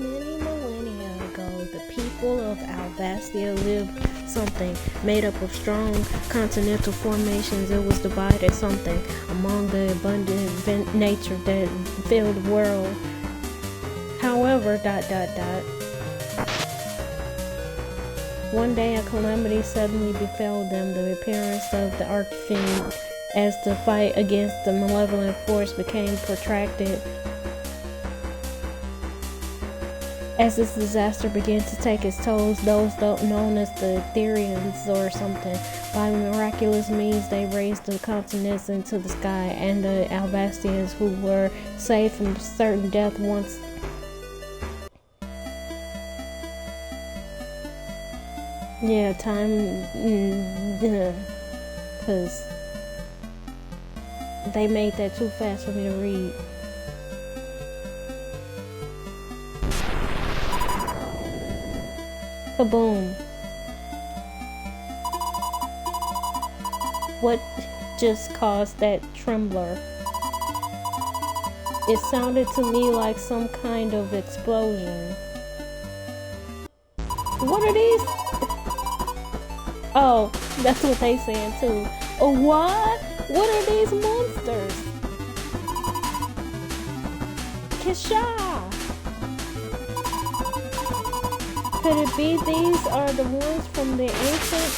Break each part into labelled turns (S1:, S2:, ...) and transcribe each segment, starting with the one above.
S1: Many millennia ago, the people of Alvastia lived something made up of strong continental formations. It was divided something among the abundant nature that filled the world. However, one day a calamity suddenly befell them, the appearance of the archfiend, as the fight against the malevolent force became protracted. As this disaster began to take its toll, those known as the Ethereans or something, by miraculous means they raised the continents into the sky, and the Alvastians, who were saved from certain death once because they made that too fast for me to read. Kaboom. What just caused that trembler? It sounded to me like some kind of explosion. What are these? Oh, that's what they saying too. Oh, what? What are these monsters? Kisha! Could it be these are the ones from the ancient?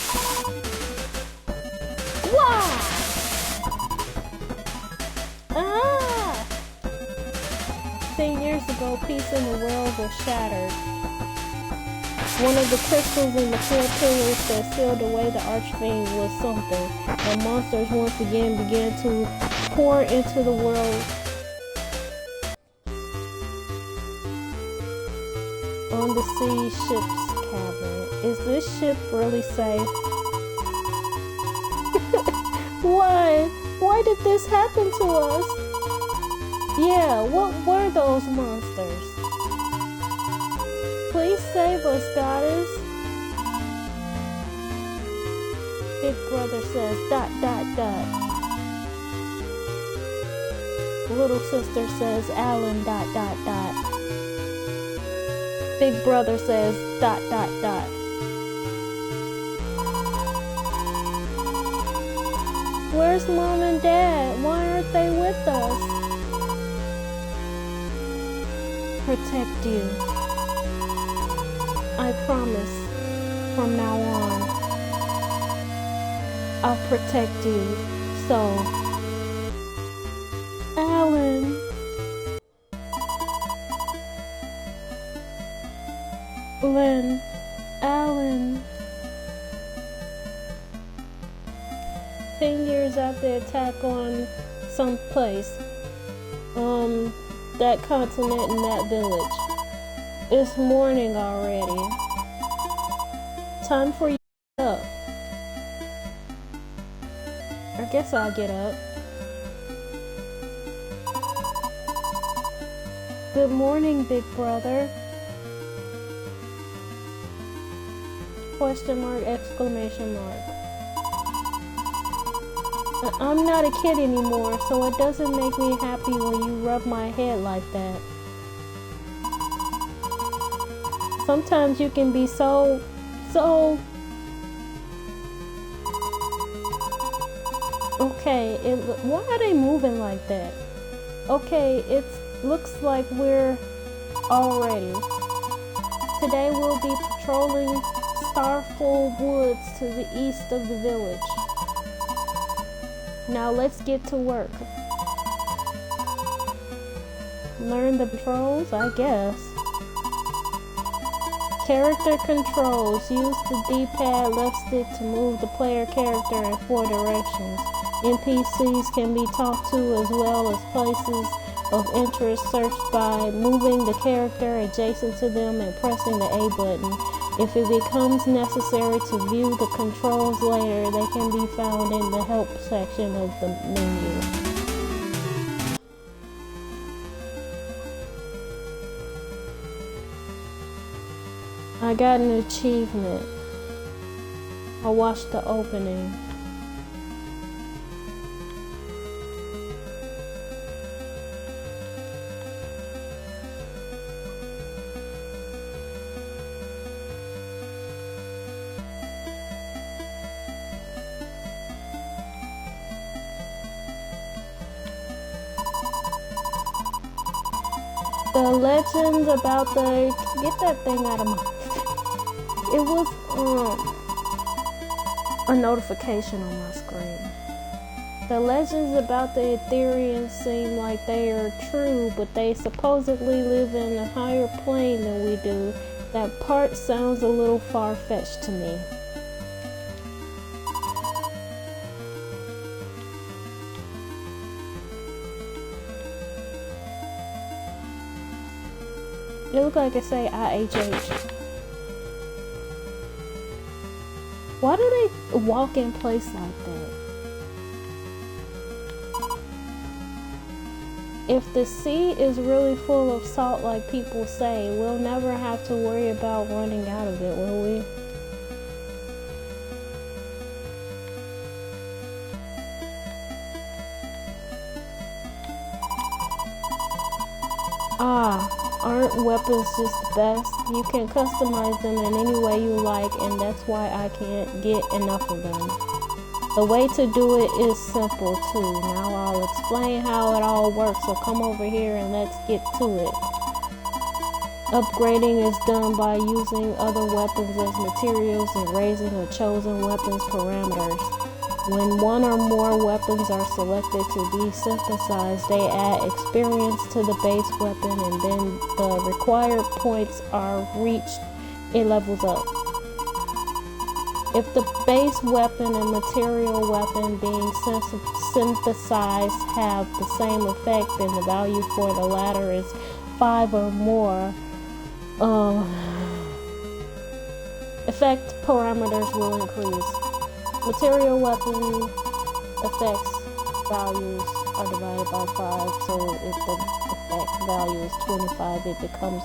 S1: Wow! Ah! 10 years ago, peace in the world was shattered. One of the crystals in the 4 pillars that sealed away the archfiend was something, and monsters once again began to pour into the world. On the sea ship's cabin. Is this ship really safe? Why? Why did this happen to us? Yeah, what were those monsters? Please save us, goddess. Big brother says ... Little sister says Alan ... Big brother says ... Where's mom and dad? Why aren't they with us? Protect you. I promise. From now on, I'll protect you. So, Alan. Lynn, Alan. 10 years after the attack on some place, that continent and that village. It's morning already. Time for you to get up. I guess I'll get up. Good morning, big brother. Question mark, exclamation mark. I'm not a kid anymore, so it doesn't make me happy when you rub my head like that. Sometimes you can be so... Okay, why are they moving like that? Okay, it looks like we're all ready. Today we'll be patrolling Starful Woods to the east of the village. Now let's get to work. Learn the controls, I guess. Character controls. Use the D-pad left stick to move the player character in 4 directions. NPCs can be talked to as well as places of interest searched by moving the character adjacent to them and pressing the A button. If it becomes necessary to view the controls later, they can be found in the help section of the menu. I got an achievement. I watched the opening. The legends about the... Get that thing out of my... It was a notification on my screen. The legends about the Ethereans seem like they are true, but they supposedly live in a higher plane than we do. That part sounds a little far-fetched to me. It looks like it say IHH. Why do they walk in place like that? If the sea is really full of salt like people say, we'll never have to worry about running out of it, will we? Aren't weapons just the best? You can customize them in any way you like, and that's why I can't get enough of them. The way to do it is simple too. Now I'll explain how it all works, so come over here and let's get to it. Upgrading is done by using other weapons as materials and raising a chosen weapon's parameters. When one or more weapons are selected to be synthesized, they add experience to the base weapon, and then the required points are reached, it levels up. If the base weapon and material weapon being synthesized have the same effect, then the value for the latter is 5 or more. Effect parameters will increase. Material weapon effects values are divided by 5, so if the effect value is 25, it becomes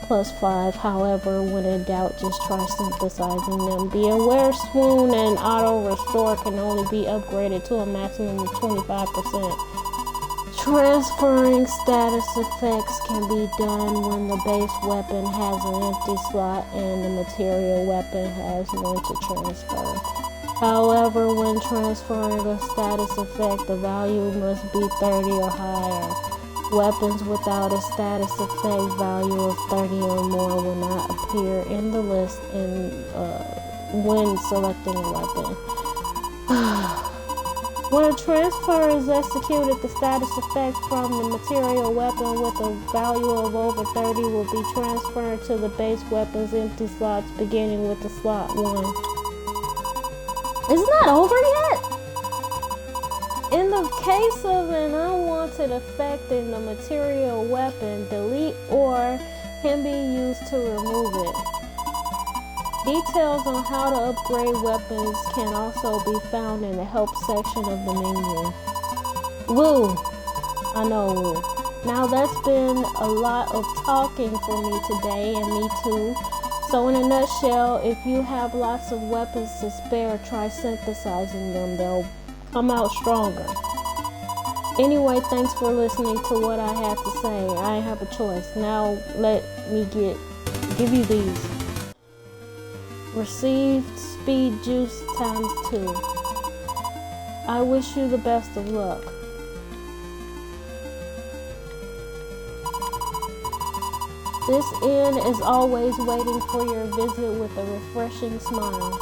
S1: plus 5. However, when in doubt, just try synthesizing them. Be aware swoon and auto restore can only be upgraded to a maximum of 25%. Transferring status effects can be done when the base weapon has an empty slot and the material weapon has one to transfer. However, when transferring a status effect, the value must be 30 or higher. Weapons without a status effect value of 30 or more will not appear in the list when selecting a weapon. When a transfer is executed, the status effect from the material weapon with a value of over 30 will be transferred to the base weapon's empty slots, beginning with the slot 1. It's not over yet? In the case of an unwanted effect in the material weapon, delete or can be used to remove it. Details on how to upgrade weapons can also be found in the help section of the menu. Woo! I know, woo. Now that's been a lot of talking for me today, and me too. So in a nutshell, if you have lots of weapons to spare, try synthesizing them. They'll come out stronger. Anyway, thanks for listening to what I had to say. I have a choice. Now let me give you these. Received speed juice times 2. I wish you the best of luck. This inn is always waiting for your visit with a refreshing smile.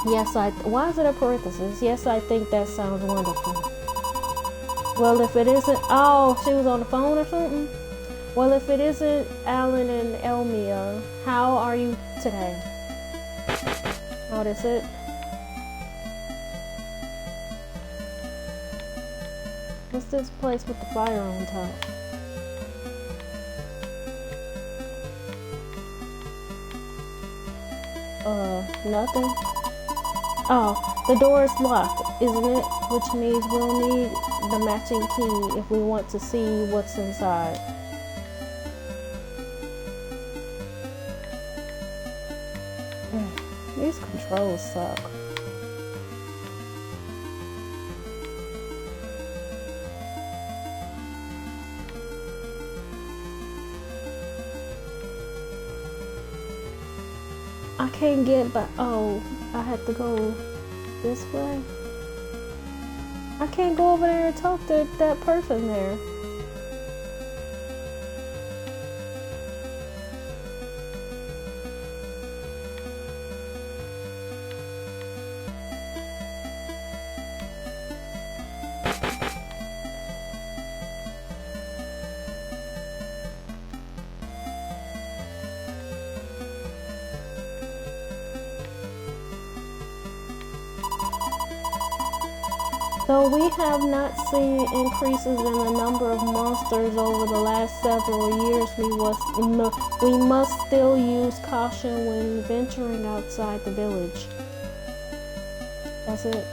S1: Yes, why is it a parenthesis? Yes, I think that sounds wonderful. Well, if it isn't, oh, she was on the phone or something? Well, if it isn't Alan and Elmia, how are you today? Oh, that's it? What's this place with the fire on top? Nothing? Oh, the door is locked, isn't it? Which means we'll need the matching key if we want to see what's inside. These controls suck. I can't get back. Oh, I have to go this way. I can't go over there and talk to that person there. Though we have not seen increases in the number of monsters over the last several years, we must still use caution when venturing outside the village. That's it.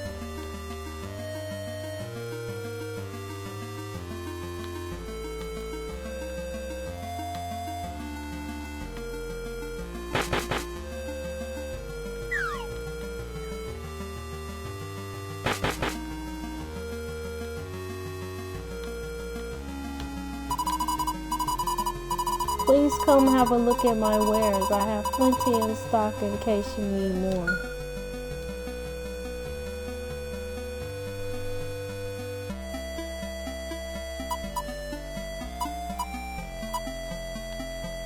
S1: Please come have a look at my wares. I have plenty in stock in case you need more.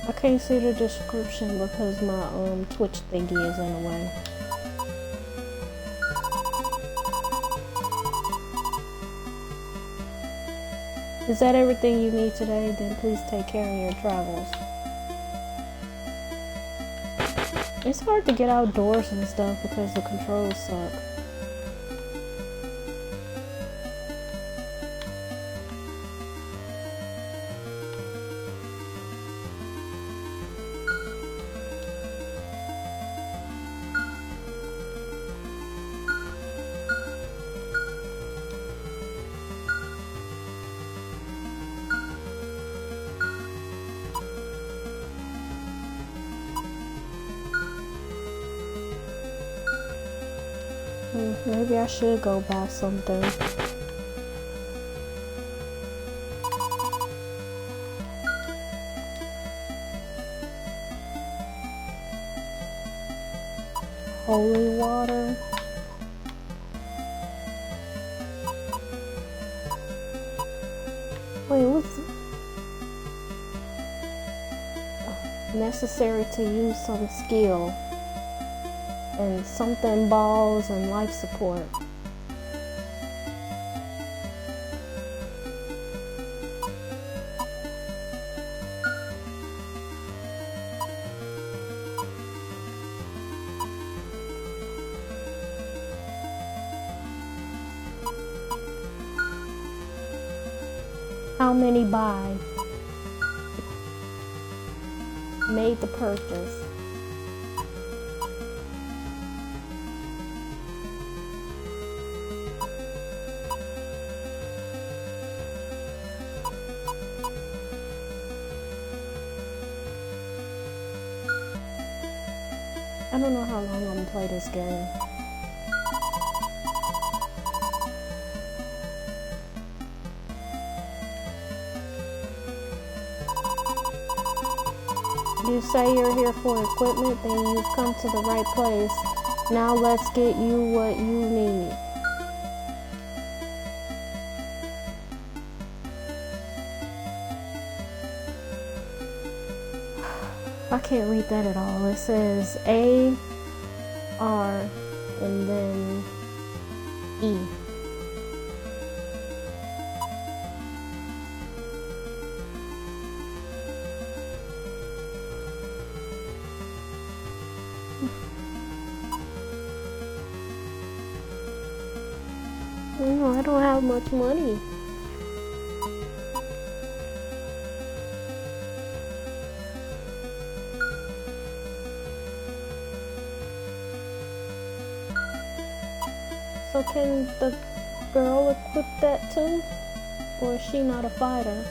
S1: I can't see the description because my Twitch thingy is in the way. Is that everything you need today? Then please take care of your travels. It's hard to get outdoors and stuff because the controls suck. Maybe I should go buy something. Holy water. Wait, what's necessary to use some skill? And something balls and life support. How many buy? Made the purchase. I don't know how long I'm gonna play this game. You say you're here for equipment, then you've come to the right place. Now let's get you what you need. I can't read that at all. It says A, R, and then E. I don't have much money. So can the girl equip that too? Or is she not a fighter?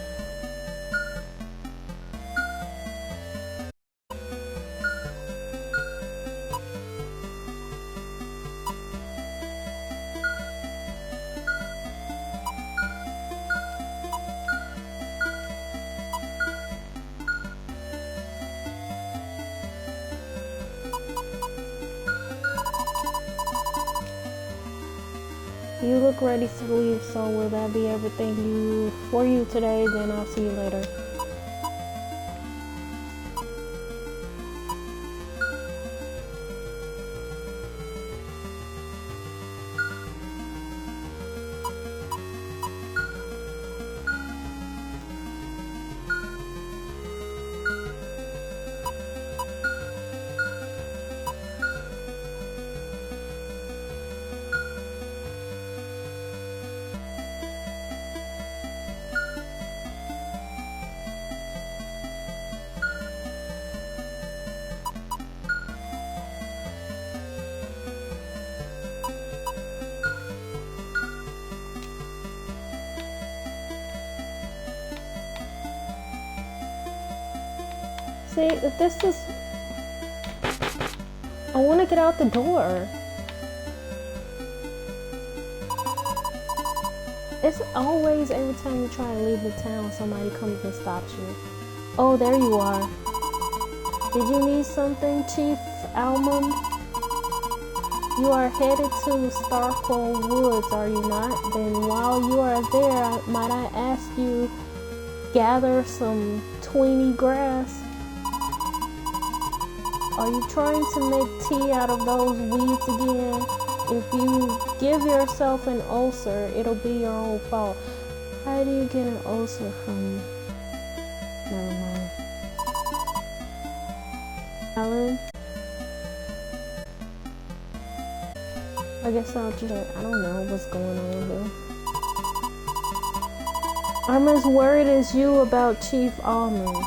S1: You look ready to leave, so will that be everything for you today? Then I'll see you later. See, if this is... I want to get out the door. It's always, every time you try to leave the town, somebody comes and stops you. Oh, there you are. Did you need something, Chief Almond? You are headed to Starkville Woods, are you not? Then while you are there, might I ask you gather some tweeny grass? Are you trying to make tea out of those weeds again? If you give yourself an ulcer, it'll be your own fault. How do you get an ulcer from... Never mind. Alan? I guess I'll just... I don't know what's going on here. I'm as worried as you about Chief Almond.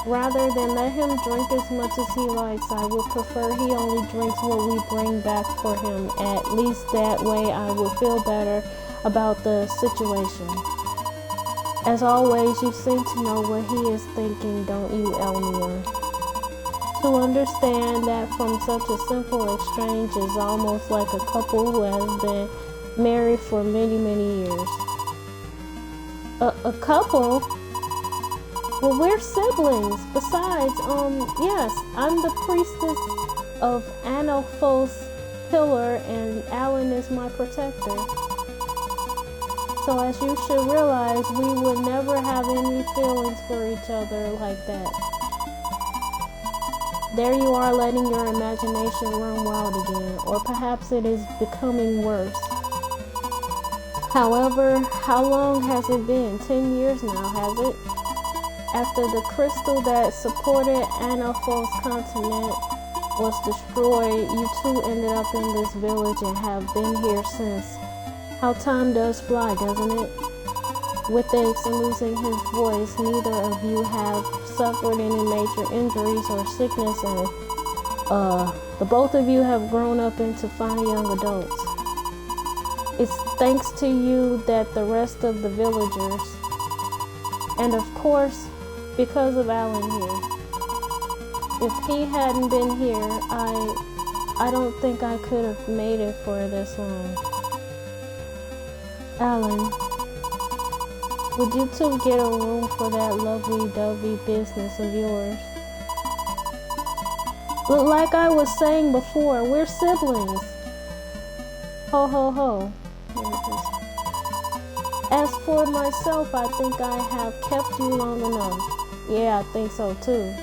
S1: Rather than let him drink as much as he likes, I would prefer he only drinks what we bring back for him. At least that way I would feel better about the situation. As always, you seem to know what he is thinking, don't you, Elmore? To understand that from such a simple exchange is almost like a couple who has been married for many, many years. A couple? Well, we're siblings. Besides, yes, I'm the priestess of Anelphos Pillar and Alan is my protector. So as you should realize, we would never have any feelings for each other like that. There you are letting your imagination run wild again, or perhaps it is becoming worse. However, how long has it been? 10 years now, has it? After the crystal that supported Anelphos continent was destroyed, you two ended up in this village and have been here since. How time does fly, doesn't it? With aches and losing his voice, neither of you have suffered any major injuries or sickness, and the both of you have grown up into fine young adults. It's thanks to you that the rest of the villagers, and of course, because of Alan here. If he hadn't been here, I don't think I could have made it for this long. Alan, would you two get a room for that lovely-dovey business of yours? But like I was saying before, we're siblings. Ho ho ho. As for myself, I think I have kept you long enough. Yeah, I think so too.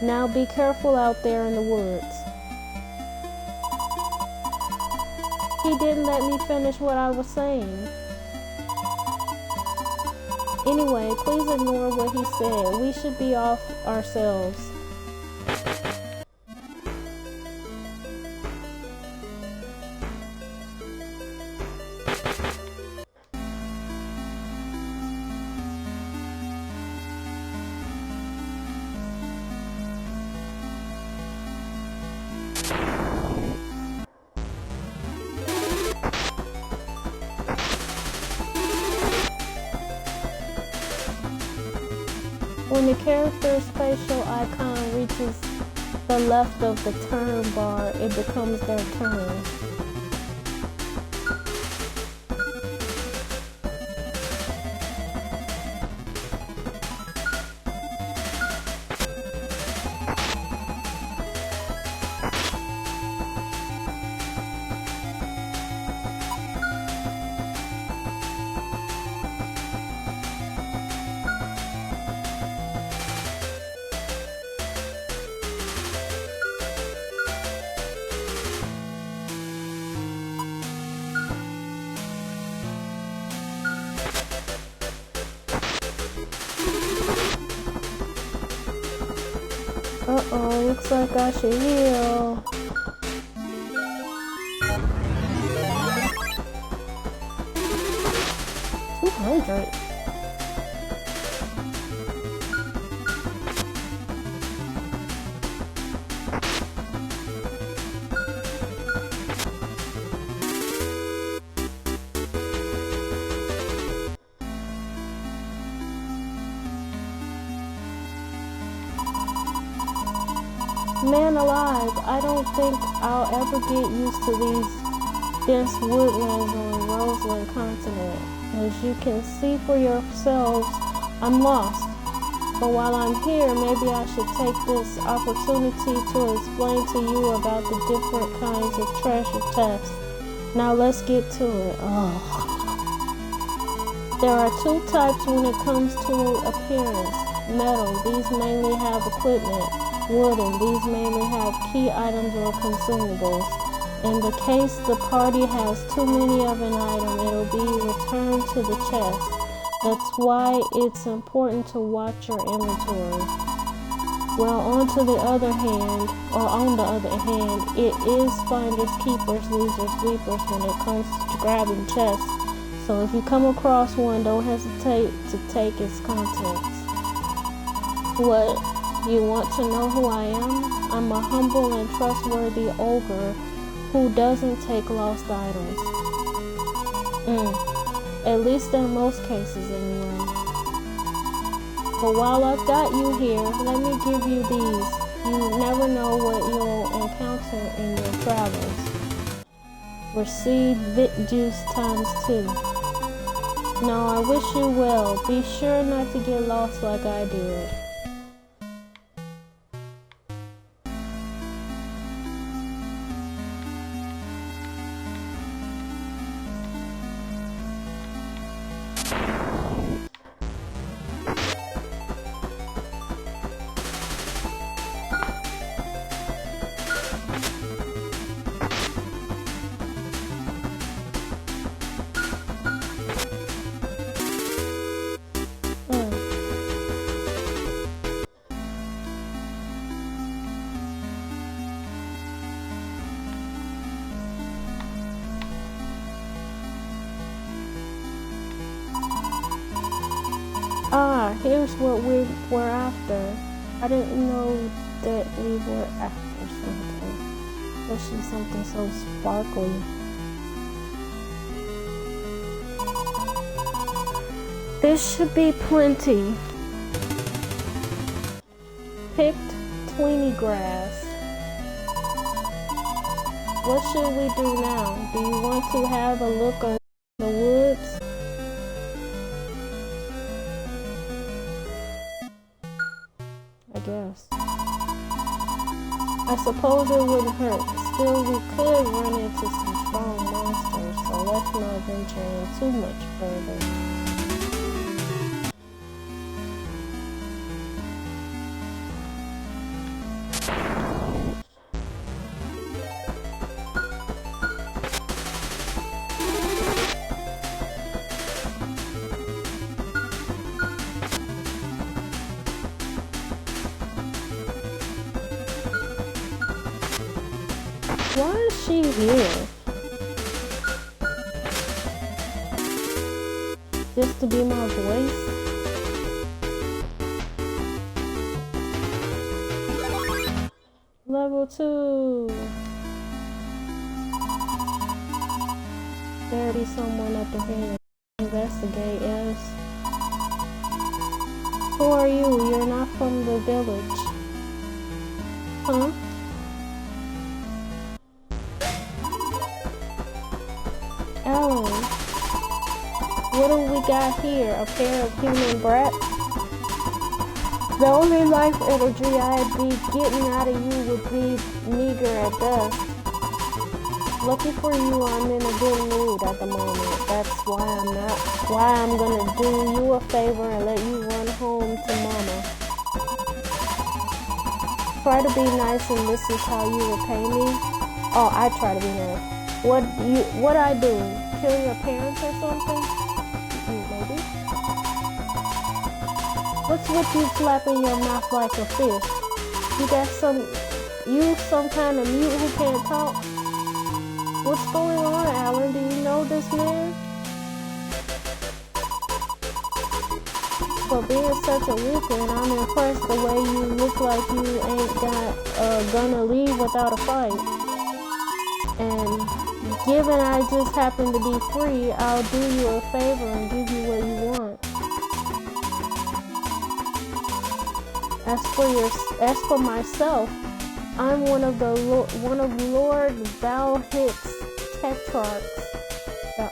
S1: Now be careful out there in the woods. He didn't let me finish what I was saying. Anyway, please ignore what he said. We should be off ourselves. When the character's facial icon reaches the left of the turn bar, it becomes their turn. Uh-oh, looks like I should heal. $200. Man alive, I don't think I'll ever get used to these dense woodlands on the Roseland continent. As you can see for yourselves, I'm lost. But while I'm here, maybe I should take this opportunity to explain to you about the different kinds of treasure chests. Now let's get to it. There are two types when it comes to appearance. Metal, these mainly have equipment. Wooden, these mainly have key items or consumables. In the case the party has too many of an item, it'll be returned to the chest. That's why it's important to watch your inventory. Well, on the other hand, it is finders keepers, losers weepers when it comes to grabbing chests. So if you come across one, don't hesitate to take its contents. What? You want to know who I am? I'm a humble and trustworthy ogre who doesn't take lost items. At least in most cases anyway. But while I've got you here, let me give you these. You never know what you'll encounter in your travels. Receive Vit Juice ×2. No, I wish you well. Be sure not to get lost like I did. Here's what we were after. I didn't know that we were after something, especially something so sparkly. This should be plenty. Picked tweeny grass. What should we do now? Do you want to have a look around the woods? I guess. I suppose it wouldn't hurt. Still, we could run into some strong monsters, so let's not venture in too much further. Why is she here? Just to be my voice? Level 2. There'll be someone up here. Investigate, yes. Who are you? You're not from the village. Huh? Alan, what do we got here? A pair of human brats? The only life energy I'd be getting out of you would be meager at best. Lucky for you, I'm in a good mood at the moment. That's why I'm gonna do you a favor and let you run home to Mama. Try to be nice and this is how you repay me. Oh, I try to be nice. What I do? Kill your parents or something? Maybe. What's with you flapping your mouth like a fish? You some kind of mute who can't talk? What's going on, Alan? Do you know this man? For being such a weakling, I'm impressed the way you look like you ain't gonna leave without a fight. And given I just happen to be free, I'll do you a favor and give you what you want. As for myself, I'm one of Lord Valhit's tetrarchs, the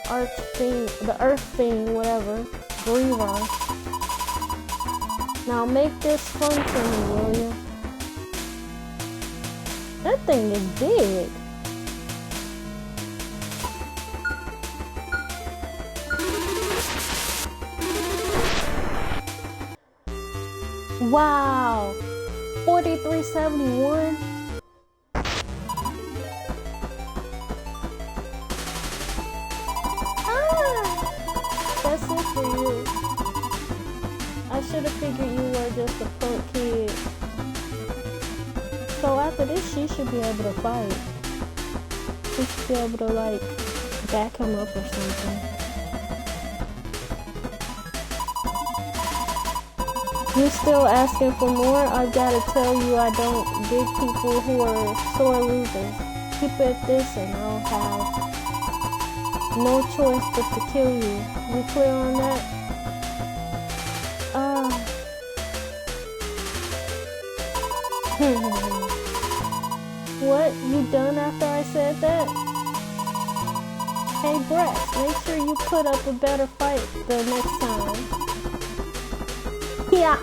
S1: Earth Fiend, whatever, Griever. Now make this fun for me, will you? That thing is big. Wow, 4371. That's it for you. I should have figured you were just a punk kid. So after this, she should be able to fight. She should be able to, like, back him up or something. You still asking for more? I've got to tell you, I don't dig people who are sore losers. Keep it at this and I'll have no choice but to kill you. You clear on that? What? You done after I said that? Hey Brett, make sure you put up a better fight the next time. Yeah.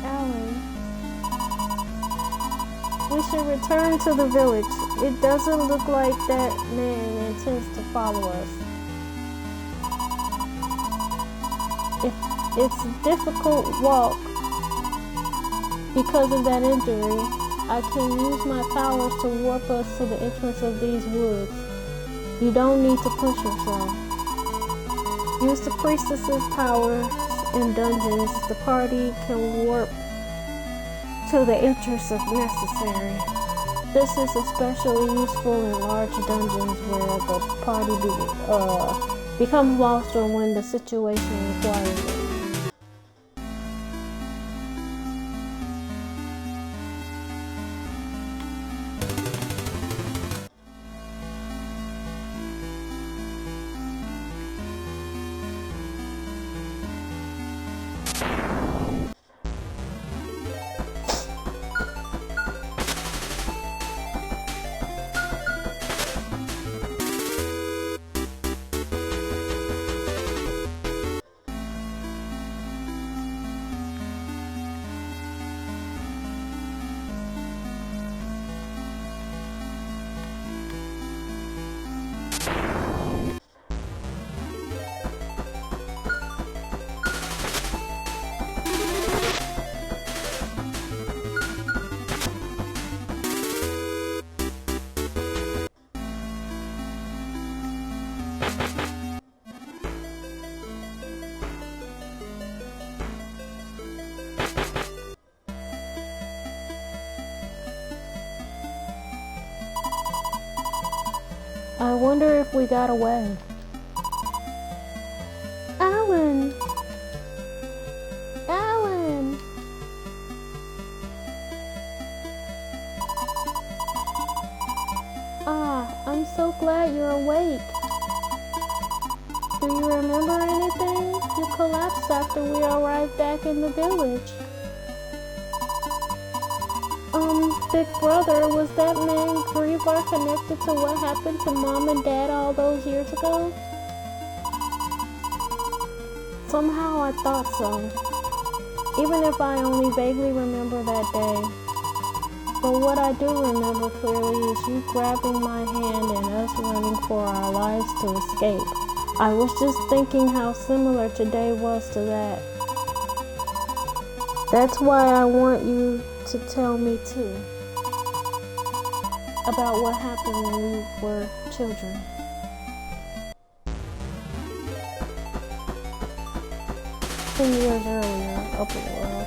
S1: Alan, we should return to the village. It doesn't look like that man intends to follow us. It's a difficult walk because of that injury. I can use my powers to warp us to the entrance of these woods. You don't need to push yourself. Use the priestess's powers in dungeons. The party can warp to the entrance if necessary. This is especially useful in large dungeons where the party becomes lost or when the situation requires it. I wonder if we got away. Alan! Alan! I'm so glad you're awake. Do you remember anything? You collapsed after we arrived back in the village. Big brother, was that man Griever connected to what happened to Mom and Dad all those years ago? Somehow I thought so, even if I only vaguely remember that day. But what I do remember clearly is you grabbing my hand and us running for our lives to escape. I was just thinking how similar today was to that. That's why I want you to tell me too about what happened when we were children. Years earlier, upper world.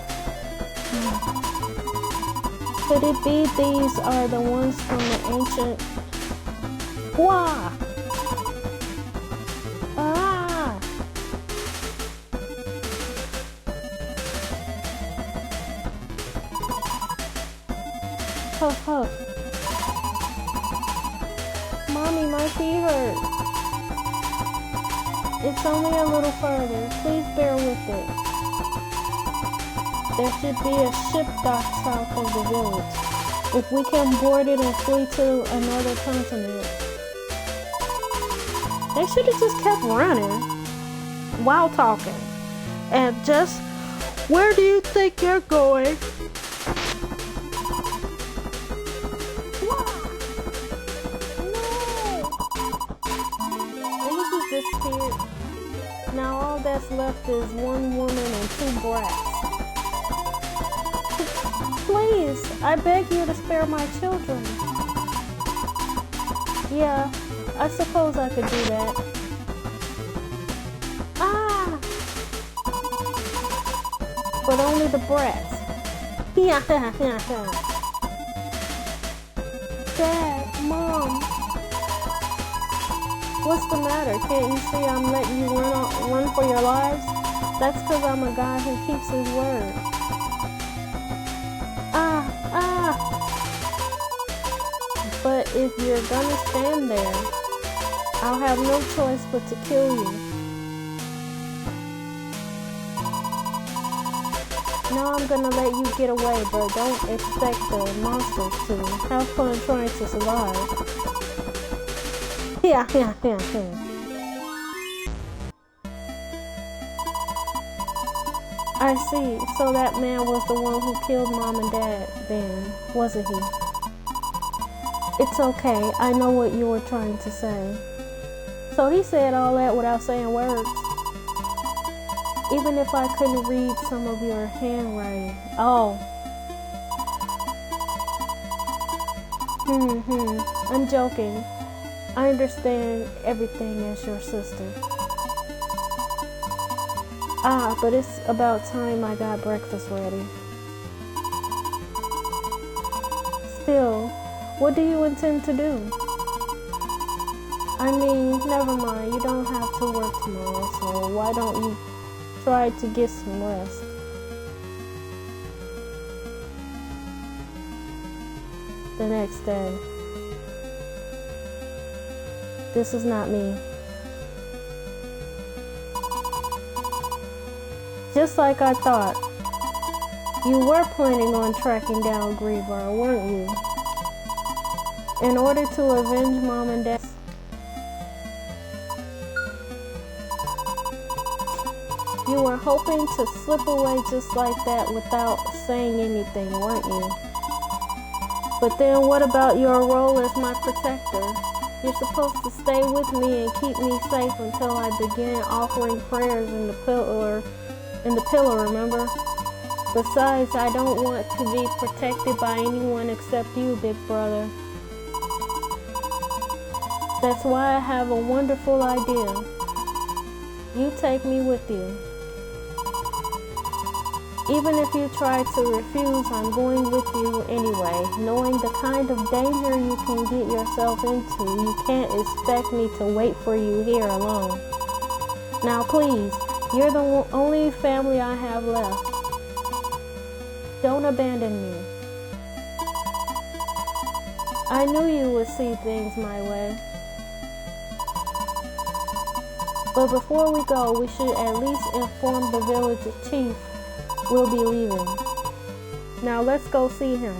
S1: Could it be these are the ones from the ancient? Wah! Ah! Huff huff. Mommy, my feet hurt. It's only a little further. Please bear with it. There should be a ship docked south of the village. If we can board it and flee to another continent. They should have just kept running while talking. And just, where do you think you're going? Disappeared. Now all that's left is one woman and 2 brats. Please, I beg you to spare my children. Yeah, I suppose I could do that. Ah! But only the brats. Yeah. Dad, Mom. What's the matter? Can't you see I'm letting you run for your lives? That's because I'm a guy who keeps his word. But if you're gonna stand there, I'll have no choice but to kill you. Now I'm gonna let you get away, but don't expect the monsters to. Have fun trying to survive. Yeah. I see. So that man was the one who killed Mom and Dad then, wasn't he? It's okay. I know what you were trying to say. So he said all that without saying words. Even if I couldn't read some of your handwriting. Oh. I'm joking. I understand everything as your sister. But it's about time I got breakfast ready. Still, what do you intend to do? I mean, never mind. You don't have to work tomorrow, so why don't you try to get some rest? The next day. This is not me. Just like I thought. You were planning on tracking down Grievar, weren't you? In order to avenge Mom and Dad. You were hoping to slip away just like that without saying anything, weren't you? But then what about your role as my protector? You're supposed to stay with me and keep me safe until I begin offering prayers in the pillar, remember? Besides, I don't want to be protected by anyone except you, big brother. That's why I have a wonderful idea. You take me with you. Even if you try to refuse, I'm going with you anyway. Knowing the kind of danger you can get yourself into, you can't expect me to wait for you here alone. Now please, you're the only family I have left. Don't abandon me. I knew you would see things my way. But before we go, we should at least inform the village chief we'll be leaving. Now let's go see him.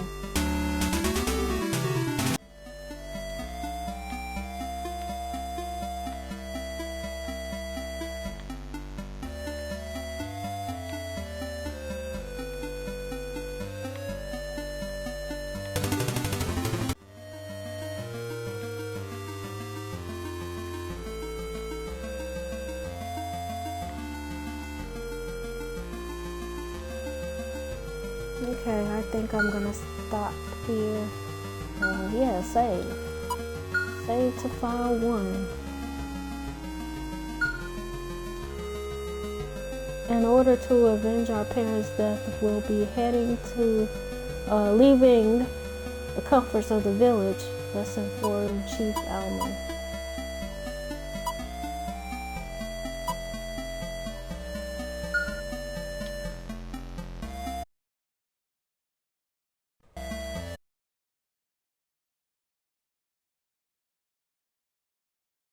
S1: Okay, I think I'm gonna stop here. Yeah, save. Save to file 1. In order to avenge our parents' death, we'll be heading to, leaving the comforts of the village. Let's inform Chief Alman.